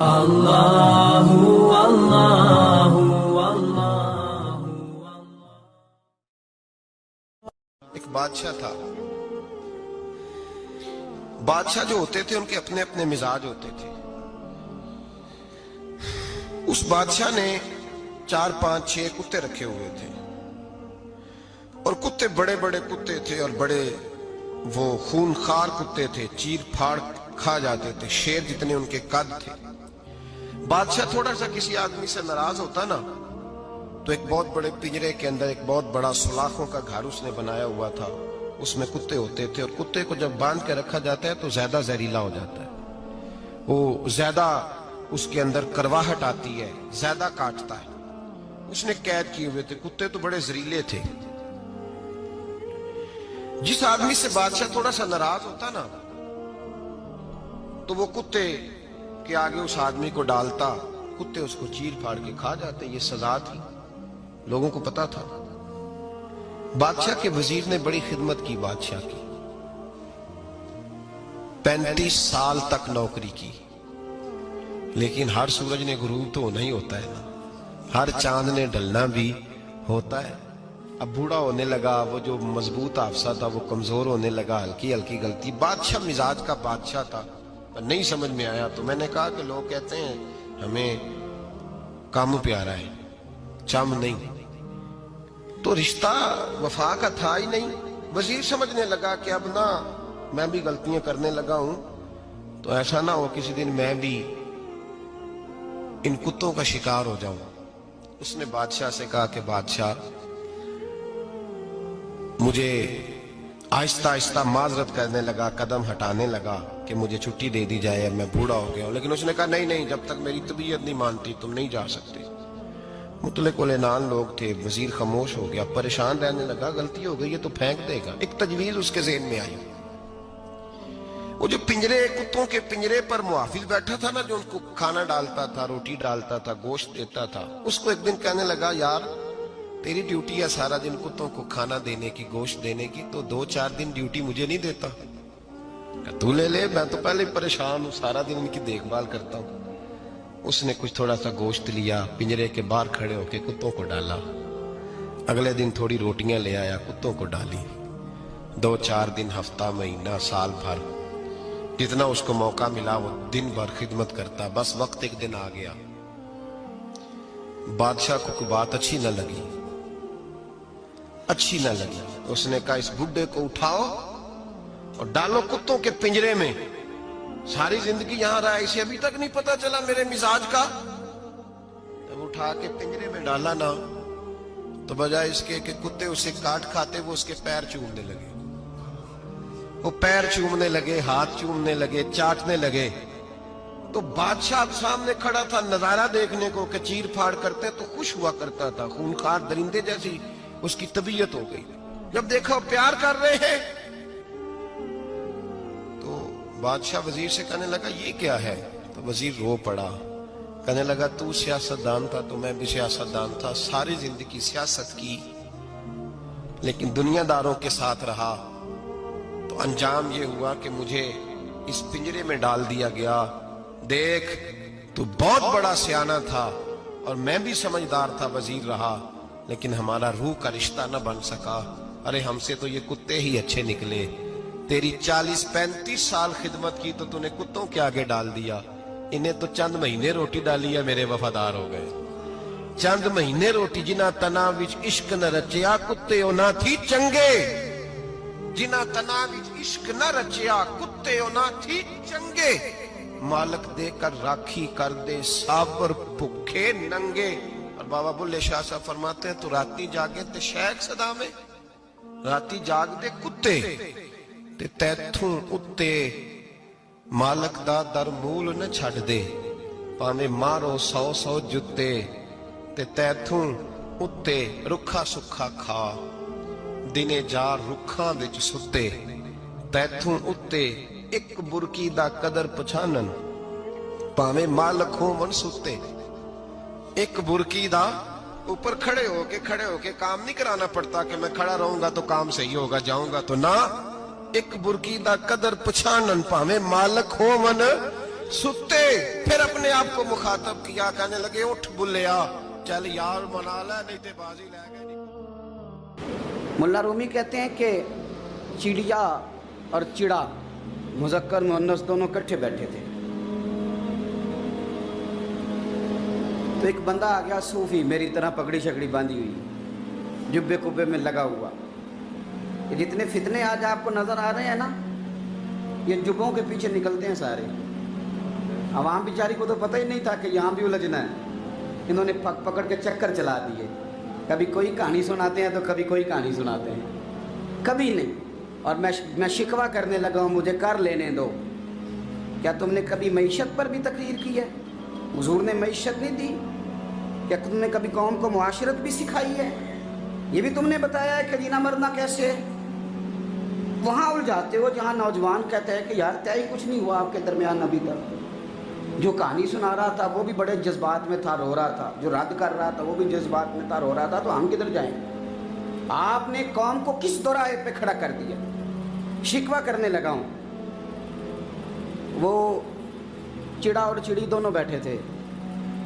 اللہ اللہ اللہ۔ ایک بادشاہ تھا۔ بادشاہ جو ہوتے تھے ان کے اپنے اپنے مزاج ہوتے تھے۔ اس بادشاہ نے 4 5 6 کتے رکھے ہوئے تھے، اور کتے بڑے بڑے کتے تھے، اور بڑے وہ خونخوار کتے تھے، چیر پھاڑ کھا جاتے تھے، شیر جتنے ان کے قد تھے۔ بادشاہ تھوڑا سا کسی آدمی سے ناراض ہوتا نا تو ایک بہت بڑے پنجرے کے اندر ایک بہت بڑا سلاخوں کا گھر اس نے بنایا ہوا تھا، اس میں کتے ہوتے تھے، اور کتے کو جب باندھ کے رکھا جاتا ہے تو زیادہ زہریلا ہو جاتا ہے، وہ زیادہ اس کے اندر کرواہٹ آتی ہے، زیادہ کاٹتا ہے۔ اس نے قید کیے ہوئے تھے، کتے تو بڑے زہریلے تھے۔ جس آدمی سے بادشاہ تھوڑا سا ناراض ہوتا نا تو وہ کتے کے آگے اس آدمی کو ڈالتا، کتے اس کو چیر پھاڑ کے کھا جاتے۔ یہ سزا تھی، لوگوں کو پتا تھا۔ بادشاہ کے وزیر نے بڑی خدمت کی بادشاہ کی، 35 سال تک نوکری کی، لیکن ہر سورج نے غروب تو ہونا ہی ہوتا ہے نا، ہر چاند نے ڈھلنا بھی ہوتا ہے۔ اب بوڑھا ہونے لگا، وہ جو مضبوط حافظہ تھا وہ کمزور ہونے لگا، ہلکی ہلکی غلطی۔ بادشاہ مزاج کا بادشاہ تھا، نہیں سمجھ میں آیا تو میں نے کہا کہ لوگ کہتے ہیں ہمیں کام پیارا ہے، چم نہیں، تو رشتہ وفا کا تھا ہی نہیں۔ وزیر سمجھنے لگا کہ اب نہ میں بھی غلطیاں کرنے لگا ہوں تو ایسا نہ ہو کسی دن میں بھی ان کتوں کا شکار ہو جاؤں۔ اس نے بادشاہ سے کہا کہ بادشاہ مجھے آہستہ آہستہ معذرت کرنے لگا، قدم ہٹانے لگا کہ مجھے چھٹی دے دی جائے، اب میں بوڑھا ہو گیا ہوں۔ لیکن اس نے کہا نہیں نہیں، جب تک میری طبیعت نہیں مانتی تم نہیں جا سکتے۔ مطلق العنان لوگ تھے، وزیر خاموش ہو گیا، پریشان رہنے لگا، غلطی ہو گئی یہ تو پھینک دے گا۔ ایک تجویز اس کے ذہن میں آئی، وہ جو پنجرے کتوں کے پنجرے پر محافظ بیٹھا تھا نا، جو ان کو کھانا ڈالتا تھا، روٹی ڈالتا تھا، گوشت دیتا تھا، اس کو ایک دن کہنے لگا یار تیری ڈیوٹی ہے سارا دن کتوں کو کھانا دینے کی، گوشت دینے کی، تو 2 4 دن ڈیوٹی مجھے نہیں دیتا؟ تو لے لے، میں تو پہلے پریشان ہوں، سارا دن ان کی دیکھ بھال کرتا ہوں۔ اس نے کچھ تھوڑا سا گوشت لیا، پنجرے کے باہر کھڑے ہو کے کتوں کو ڈالا، اگلے دن تھوڑی روٹیاں لے آیا، کتوں کو ڈالی، 2 4 دن، ہفتہ، مہینہ، سال بھر، جتنا اس کو موقع ملا وہ دن بھر خدمت کرتا۔ بس وقت ایک دن آ گیا، بادشاہ کو کوئی بات اچھی نہ لگی، اس نے کہا اس بڈھے کو اٹھاؤ اور ڈالو کتوں کے پنجرے میں، ساری زندگی یہاں رہا، اسے ابھی تک نہیں پتا چلا میرے مزاج کا۔ جب اٹھا کے پنجرے میں ڈالا نا تو بجائے اس کے کہ کتے اسے کاٹ کھاتے، وہ اس کے پیر چومنے لگے، وہ پیر چومنے لگے، ہاتھ چومنے لگے، چاٹنے لگے۔ تو بادشاہ سامنے کھڑا تھا نظارہ دیکھنے کو کہ چیر پھاڑ کرتے تو خوش ہوا کرتا تھا، خونخوار درندے جیسی اس کی طبیعت ہو گئی۔ جب دیکھا وہ پیار کر رہے ہیں تو بادشاہ وزیر سے کہنے لگا یہ کیا ہے؟ تو وزیر رو پڑا، کہنے لگا تو سیاستدان تھا تو میں بھی سیاستدان تھا، ساری زندگی سیاست کی لیکن دنیا داروں کے ساتھ رہا، تو انجام یہ ہوا کہ مجھے اس پنجرے میں ڈال دیا گیا۔ دیکھ تو بہت بڑا سیانہ تھا اور میں بھی سمجھدار تھا، وزیر رہا، لیکن ہمارا روح کا رشتہ نہ بن سکا۔ ارے ہم سے تو یہ کتے ہی اچھے نکلے، تیری 40 35 سال خدمت کی تو تو نے کتوں کے آگے ڈال دیا، انہیں تو چند مہینے روٹی ڈالی ہے، میرے وفادار ہو گئے۔ چند مہینے روٹی، جنہ تنا وچ عشق نہ رچیا کتے او نہ تھی چنگے، جنہ تنا وچ عشق نہ رچیا کتے او نہ تھی چنگے، مالک دے کر راکھی کر دے سابر بھکھے ننگے۔ اور بابا بلے شاہ صاحب فرماتے ہیں تو راتی جاگے تے شیخ صدا میں، راتی جاگ دے کتے تے تیتھوں اتے مالک دا در مول نہ چھڑ دے، پاویں مارو 100 جتے تے تیتھوں اتے رکھا سکھا کھا، دنے جار رکھاں وچ ستے، تیتھوں اتے ایک برکی دا قدر پچھانن، پاویں مالک ہو من ستے۔ ایک برکی دا اوپر کھڑے ہو کے کام نہیں کرانا پڑتا کہ میں کھڑا رہوں گا تو کام صحیح ہوگا، جاؤں گا تو نہ، ایک برکی دا قدر پچھانن، پاویں مالک ہو من सुते फिर अपने आप को मुखातब किया, कहने लगे उठ बुल्लिया, चल यार मना ले, नहीं ते बाजी ले गए। मुल्ला रूमी कहते हैं कि चिड़िया और चिड़ा मुज़क्कर मुअन्नस दोनों इकट्ठे बैठे थे। तो एक बंदा आ गया सूफी, मेरी तरह पगड़ी शकड़ी बांधी हुई, जुब्बे कुब्बे में लगा हुआ। ये जितने फितने आज आपको नजर आ रहे हैं ना, ये जुब्बों के पीछे निकलते हैं सारे। आवाम बेचारी को तो पता ही नहीं था कि यहाँ भी उलझना है। इन्होंने पकड़ के चक्कर चला दिए। कभी कोई कहानी सुनाते हैं तो कभी कोई कहानी सुनाते हैं, कभी नहीं। और मैं शिकवा करने लगा हूँ, मुझे कर लेने दो। क्या तुमने कभी मईशत पर भी तकरीर की है? हुजूर ने मईशत नहीं दी? क्या तुमने कभी कौम को मुआशरत भी सिखाई है? ये भी तुमने बताया है कि जीना मरना कैसे है? वहाँ उलझाते हो जहाँ नौजवान कहते हैं कि यार तय कुछ नहीं हुआ आपके दरमियान अभी तक। जो कहानी सुना रहा था वो भी बड़े जज्बात में था, रो रहा था। जो रद्द कर रहा था वो भी जज्बात में था, रो रहा था। तो हम किधर जाएं? आपने कौम को किस दोराहे पे खड़ा कर दिया? शिकवा करने लगा हूँ। वो चिड़ा और चिड़ी दोनों बैठे थे।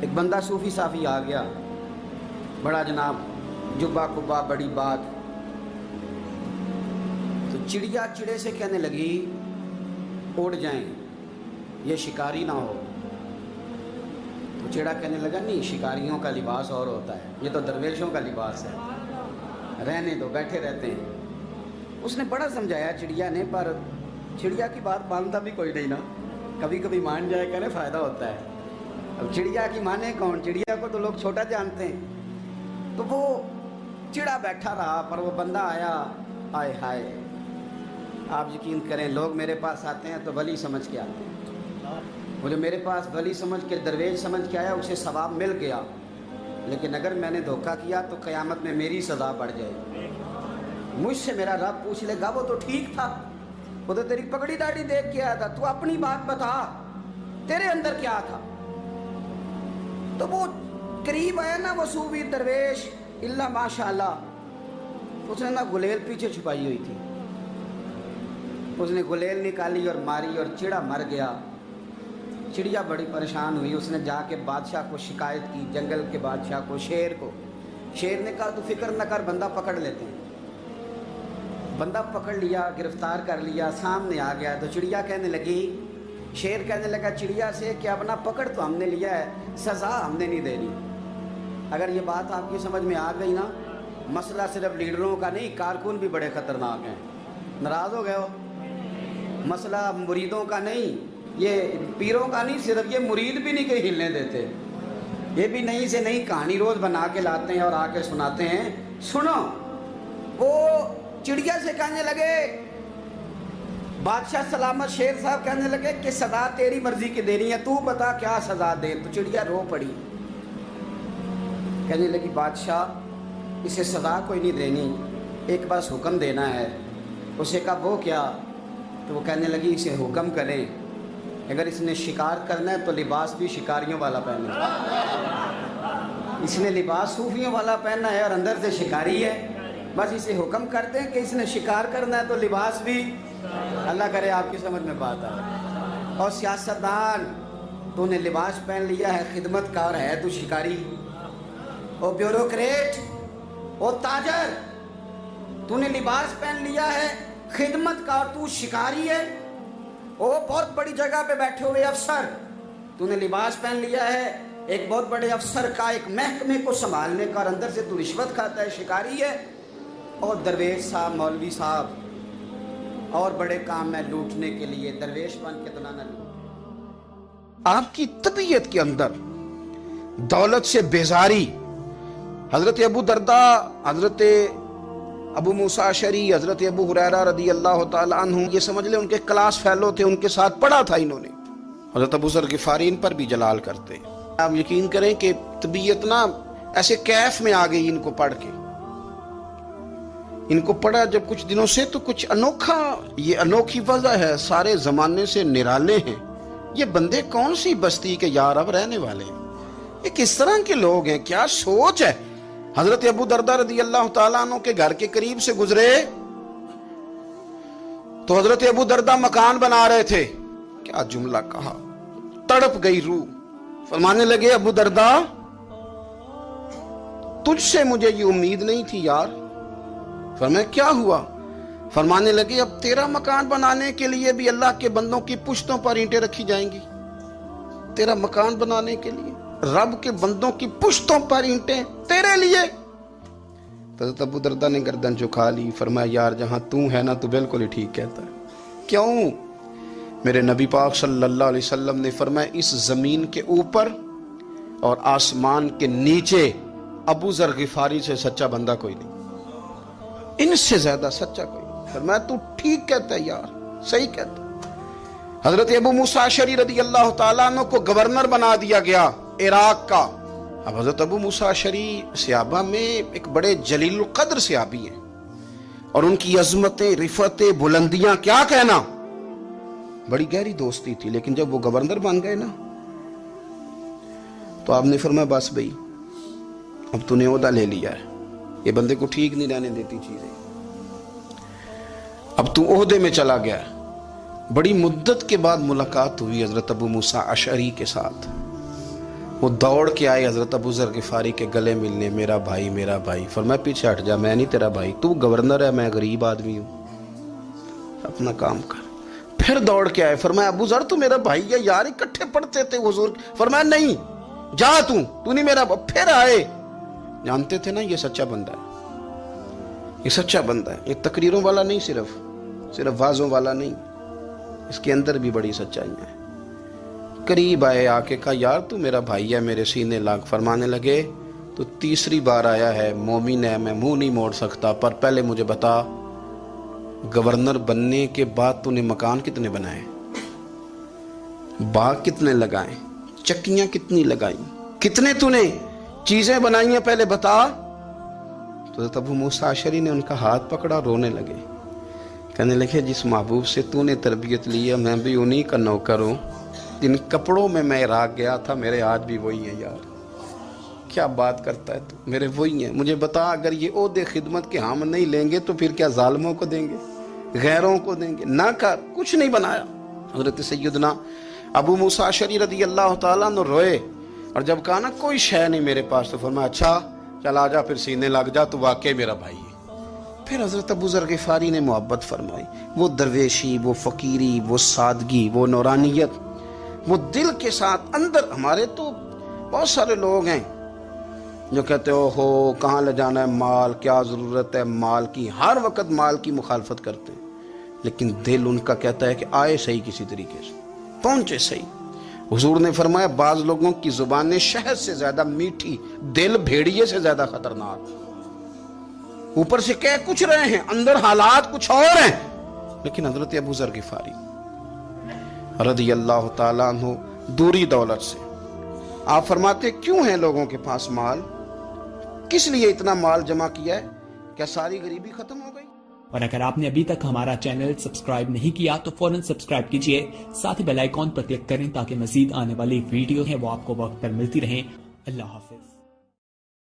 एक बंदा सूफी साफी आ गया, बड़ा जनाब, जुब्बा कुब्बा, बड़ी बात। तो चिड़िया चिड़े से कहने लगी उड़ जाएं, ये शिकारी ना हो। तो चिड़ा कहने लगा नहीं, शिकारियों का लिबास और होता है, ये तो दरवेशों का लिबास है, रहने दो, बैठे रहते हैं। उसने बड़ा समझाया चिड़िया ने, पर चिड़िया की बात मानता भी कोई नहीं ना। कभी कभी मान जाए करे फ़ायदा होता है। अब चिड़िया की माने कौन? चिड़िया को तो लोग छोटा जानते हैं। तो वो चिड़ा बैठा रहा, पर वो बंदा आया। आए हाय, आप यकीन करें, लोग मेरे पास आते हैं तो वली समझ के आते हैं। वो जो मेरे पास वली समझ के, दरवेश समझ के आया, उसे सवाब मिल गया। लेकिन अगर मैंने धोखा किया तो क़यामत में मेरी सज़ा बढ़ जाएगी। मुझसे मेरा रब पूछ लेगा, वो तो ठीक था, वो तो तेरी पगड़ी दाढ़ी देख के आया था, तू अपनी बात बता, तेरे अंदर क्या था? तो वो करीब आया ना वो सूफी दरवेश, इल्ला माशाअल्लाह, उसने ना गुलेल पीछे छुपाई हुई थी। उसने गुलेल निकाली और मारी और चिड़ा मर गया। चिड़िया बड़ी परेशान हुई। उसने जाके बादशाह को शिकायत की, जंगल के बादशाह को, शेर को। शेर ने कहा तू फिक्र न कर, बंदा पकड़ लेते हैं। बंदा पकड़ लिया, गिरफ्तार कर लिया, सामने आ गया। तो चिड़िया कहने लगी, शेर कहने लगा चिड़िया से कि अब ना पकड़ तो हमने लिया है, सज़ा हमने नहीं देनी। अगर ये बात आपकी समझ में आ गई ना, मसला सिर्फ लीडरों का नहीं, कारकुन भी बड़े ख़तरनाक हैं। नाराज़ हो गए हो? मसला मुरीदों का नहीं, ये पीरों का नहीं, सिर्फ ये मुरीद भी नहीं कहीं हिलने देते। ये भी नई से नई कहानी रोज़ बना के लाते हैं और आके सुनाते हैं। सुनो, वो चिड़िया से कहने लगे, बादशाह सलामत, शेर साहब कहने लगे कि सज़ा तेरी मर्जी की देनी है, तू बता क्या सज़ा दे। तो चिड़िया रो पड़ी, कहने लगी बादशाह इसे सज़ा कोई नहीं देनी, एक बस हुक्म देना है। उसे कहा वो क्या? तो वो कहने लगी इसे हुक्म करें, अगर इसने शिकार करना है तो लिबास भी शिकारियों वाला पहने। इसने लिबास सूफियों वाला पहनना है और अंदर से शिकारी है। बस इसे हुक्म करते हैं कि इसने शिकार करना है तो लिबास भी, अल्लाह करे आपकी समझ में बात आए। और सियासतदान, तूने लिबास पहन लिया है, खिदमतकार है तू शिकारी। और ब्यूरोक्रेट, और ताजर, तूने लिबास पहन लिया है खिदमतकार, तू शिकारी है। ओ बहुत बड़ी जगह पे बैठे हुए अफसर, तूने लिबास पहन लिया है एक बहुत बड़े अफसर का, एक महकमे को संभालने का, और अंदर से तू रिश्वत खाता है, शिकारी है। और दरवेश साहब, मौलवी साहब, और बड़े काम में लूटने के लिए दरवेश बन के तो ना लूट। आपकी तबीयत के अंदर दौलत से बेजारी, हजरत अबू दरदा, हजरत अबू मूसा अशरी, हजरत अबू हुरैरा रदी अल्लाह तआला अन्हु, ये समझ ले उनके क्लास फेलो थे, उनके साथ पढ़ा था इन्होंने। हजरत अबू ज़र गिफारी इन पर भी जलाल करते। आप यकीन करें कि तबीयत ना ऐसे कैफ में आ गई इनको पढ़ के। इनको पढ़ा जब कुछ दिनों से, तो कुछ अनोखा, ये अनोखी वजह है, सारे जमाने से निराले हैं ये बंदे। कौन सी बस्ती के यार अब रहने वाले हैं, ये किस तरह के लोग हैं, क्या सोच है। हजरत अबू दरदा रदी अल्लाह तआला अन्हु के घर के करीब से गुजरे तो हजरत अबू दरदा मकान बना रहे थे। क्या जुमला कहा, तड़प गई रूह। फरमाने लगे अबू दरदा तुझसे मुझे ये उम्मीद नहीं थी यार। फरमाया क्या हुआ? फरमाने लगे अब तेरा मकान बनाने के लिए भी अल्लाह के बंदों की पुश्तों पर ईंटें रखी जाएंगी। तेरा मकान बनाने के लिए रब के बंदों की पुश्तों पर ईंटें तेरे लिए। तो अबू दरदा ने गर्दन झुका ली। फरमाया यार जहां तू है ना, तू बिल्कुल ही ठीक कहता है। क्यों? मेरे नबी पाक सल्लल्लाहु अलैहि वसल्लम ने फरमाया इस जमीन के ऊपर और आसमान के नीचे अबू जर गिफारी से सच्चा बंदा कोई नहीं, इनसे ज्यादा सच्चा कोई नहीं। फरमाया तू ठीक कहता है यार, सही कहता है। हजरत अबू मूसा अशरी रदी अल्लाह तआला अन्हु को गवर्नर बना दिया गया इराक का। अब हजरत अबू मूसा अशरी सहाबा में एक बड़े जलील कद्र सहाबी हैं और उनकी अजमतें, रिफतें, बुलंदियां क्या कहना, बड़ी गहरी दोस्ती थी। लेकिन जब वो गवर्नर बन गए ना तो आपने फरमाया बस भाई अब तूने ओहदा ले लिया है, ये बंदे को ठीक नहीं रहने देती चीजें, अब तू ओहदे में चला गया। बड़ी मुद्दत के बाद मुलाकात हुई हजरत अबू मूसा अशरी के साथ। वो दौड़ के आए हजरत अबू जर गिफारी के गले मिलने, मेरा भाई मेरा भाई। फरमाया पीछे हट जा, मैं नहीं तेरा भाई, तू गवर्नर है, मैं गरीब आदमी हूं, अपना काम कर। फिर दौड़ के आए। फरमाया अबू जर तू मेरा भाई है यार, इकट्ठे पढ़ते थे हुजूर। फरमाया नहीं जा तू नहीं मेरा। फिर आए। जानते थे ना ये सच्चा बंदा है, ये सच्चा बंदा है, ये तकरीरों वाला नहीं, सिर्फ वाजों वाला नहीं, इसके अंदर भी बड़ी सच्चाई है। करीब आए, आके कहा यार तू मेरा भाई है, मेरे सीने लाग। फरमाने लगे तो तीसरी बार आया है, मोमिन है, मैं मुंह नहीं मोड़ सकता, पर पहले मुझे बता गवर्नर बनने के बाद तूने मकान कितने बनाए, बाग कितने लगाए, चक्कियां कितनी लगाई, कितने तूने चीजें बनाई हैं, पहले बता। तो अबू मूसा अशरी ने उनका हाथ पकड़ा, रोने लगे, कहने लगे जिस महबूब से तूने तरबियत ली है मैं भी उन्हीं का नौकर हूं, जिन कपड़ों में मैं इराक गया था मेरे आज भी वही है यार। क्या बात करता है तू, मेरे वही है। मुझे बता अगर ये ओहदे खिदमत के हम नहीं लेंगे तो फिर क्या जालिमों को देंगे, गैरों को देंगे? ना कर, कुछ नहीं बनाया। हजरत सैयदना अबू मूसा अशरी रदी अल्लाह तआला अन्हु रोए और जब कहा ना कोई शय नहीं मेरे पास, तो फरमाया अच्छा चल आजा, फिर सीने लग जा, तू वाकई मेरा भाई है। फिर हजरत अबू जर गिफारी ने मोहब्बत फरमाई। वो दरवेशी, वो फकीरी, वो सादगी, वो नौरानियत, वो दिल के साथ अंदर। हमारे तो बहुत सारे लोग हैं जो कहते हो कहाँ ले जाना है माल, क्या ज़रूरत है माल की, हर वक्त माल की मुखालफत करते हैं, लेकिन दिल उनका कहता है कि आए सही, किसी तरीके से पहुंचे सही। हुजूर ने फरमाया बाज लोगों की जुबानें शहद से ज्यादा मीठी, दिल भेड़िए से ज्यादा खतरनाक। ऊपर से कह कुछ रहे हैं, अंदर हालात कुछ और हैं। लेकिन हजरत अबू जर गिफारी रज़ी अल्लाह ताला अन्हु दूरी दौलत से, आप फरमाते क्यों है लोगों के पास माल, किस लिए इतना माल जमा किया है, क्या सारी गरीबी खत्म हो गई? और अगर आपने अभी तक हमारा चैनल सब्सक्राइब नहीं किया तो फौरन सब्सक्राइब कीजिए, साथ ही बेल आइकॉन पर क्लिक करें ताकि मजीद आने वाली वीडियो है वो आपको वक्त पर मिलती रहे। अल्लाह हाफिज।